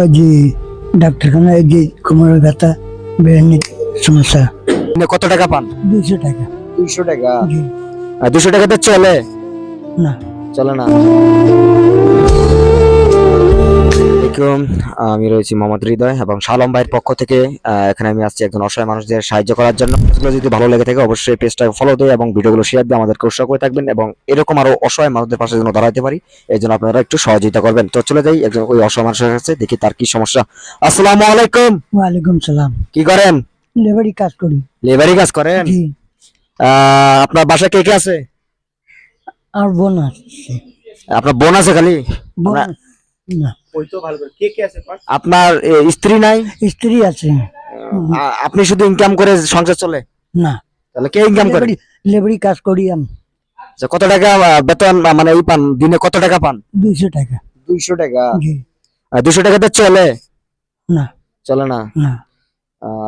ওই যে ডাক্তারখানায় যে কোমরের ব্যথা ব্রেনের সমস্যা। কত টাকা পান? 200 টাকা। 200 টাকা? জি। 200 টাকাতে চলে? না। চলে না। আমি রয়েছি মোহাম্মদ হৃদয় এবং শালম ভাইয়ের পক্ষ থেকে এখানে আমি আসছি একজন অসহায় মানুষদের সাহায্য করার জন্য। যদি ভালো লেগে থাকে অবশ্যই পেজটাকে ফলো দিয়ে এবং ভিডিওগুলো শেয়ার দিয়ে আমাদেরকে উৎসাহ করে থাকবেন এবং এরকম আরো অসহায় মানুষদের পাশে যেন দাঁড়াতে পারি এই জন্য আপনারা একটু সহযোগিতা করবেন। তো চলে যাই একজন ওই অসহায় মানুষের কাছে, দেখি তার কি সমস্যা। আসসালামু আলাইকুম। ওয়ালাইকুম সালাম। কি করেন? লেবারি কাজ করি। লেবারি কাজ করেন? জি। আপনার বাসায় কে কে আছে? আর বোন আছে। আপনার বোন আছে খালি? বোন না। আপনার স্ত্রী নাই? স্ত্রী আছে। আপনি শুধু ইনকাম করে সংসার চলে? না। তাহলে কে ইনকাম করে? লেবারি কাজ করি আমি। কত টাকা বেতন মানে এই পান? দিনে কত টাকা পান? 200 টাকা। 200 টাকা? জি। 200 টাকাতে চলে? না। চলে না। না।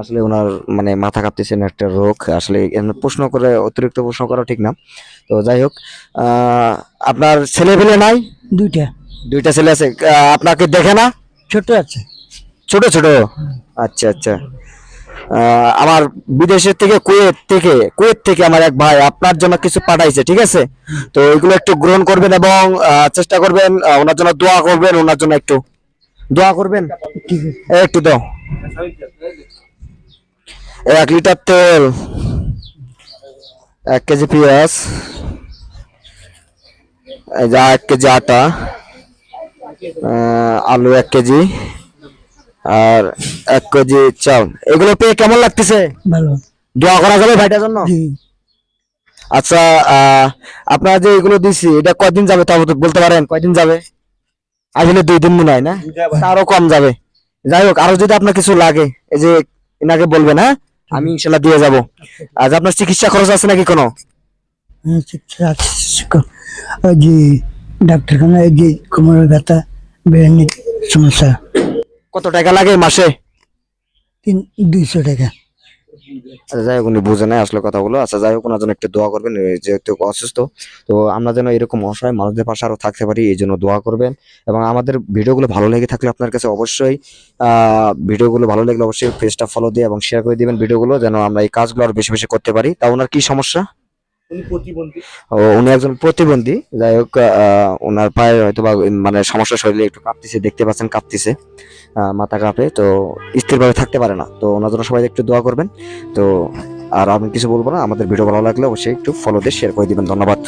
আসলে ওনার মানে মাথা কাঁপতেছে না, একটা রোগ আসলে। প্রশ্ন করে অতিরিক্ত প্রশ্ন করা ঠিক না। তো যাই হোক, আপনার ছেলে পেলে নাই? দুইটা ছেলে আছে। আপনাকে দেখে না? ছোট আছে। ছোট ছোট? আচ্ছা আচ্ছা। আমার বিদেশের থেকে কুয়েত থেকে আমার এক ভাই আপনার জন্য কিছু পাঠাইছে, ঠিক আছে? তো এগুলো একটু গ্রহণ করবেন এবং চেষ্টা করবেন ওনার জন্য দোয়া করবেন, ওনার জন্য একটু দোয়া করবেন। ঠিক আছে। একটু দাও। 1 লিটার তেল, 1 কেজি পেঁয়াজ, এই যে 1 কেজি আটা, আলু 1 কেজি আর 1 কেজি চাল। এগুলো পেয়ে কেমন লাগতেছে? ভালো। দোয়া করা যাবে ভাইটার জন্য? জি। আচ্ছা, আপনারা যে এগুলো দিছি এটা কয়দিন যাবে তাও তো বলতে পারেন? কয়দিন যাবে? আসলে 2 দিন মনে হয় না, আরো কম যাবে। যাই হোক, আরো যদি আপনার কিছু লাগে এই যে এনাকে বলবেন, হ্যাঁ আমি ইনশাল্লাহ দিয়ে যাবো। আজ আপনার চিকিৎসা খরচ আছে নাকি কোনো? ওই যে ডাক্তারখানায় যে কোমরের ব্যথা ব্রেনের সমস্যা। কত টাকা লাগে মাসে? 200 টাকা। আচ্ছা যাই হোক, উনি বুঝে নেয় আসলে কথাগুলো। আচ্ছা যাই হোক, ওনার জন্য একটু দোয়া করবেন, যেহেতু অসুস্থ। তো আমরা যেন এরকম অসহায় মানুষদের পাশে আরো থাকতে পারি এই জন্য দোয়া করবেন। এবং আমাদের ভিডিওগুলো ভালো লেগে থাকলে আপনার কাছে অবশ্যই ভিডিওগুলো ভালো লাগলে অবশ্যই পেজটা ফলো দিয়ে এবং শেয়ার করে দিবেন ভিডিওগুলো, যেন আমরা এই কাজগুলো আরো বেশি বেশি করতে পারি। তা ওনার কি সমস্যা? উনি একজন প্রতিবন্ধী। যাই হোক, ওনার পায়ে হয়তো বা মানে সমস্যা, শরীরে একটু কাঁপতেছে, দেখতে পাচ্ছেন কাঁপতেছে, মাথা কাঁপে, তো স্থিরভাবে থাকতে পারে না। তো ওনার জন্য সবাই একটু দোয়া করবেন। তো আর আমি কিছু বলবো না, আমাদের ভিডিও ভালো লাগলে অবশ্যই একটু ফলো দিয়ে শেয়ার করে দিবেন। ধন্যবাদ।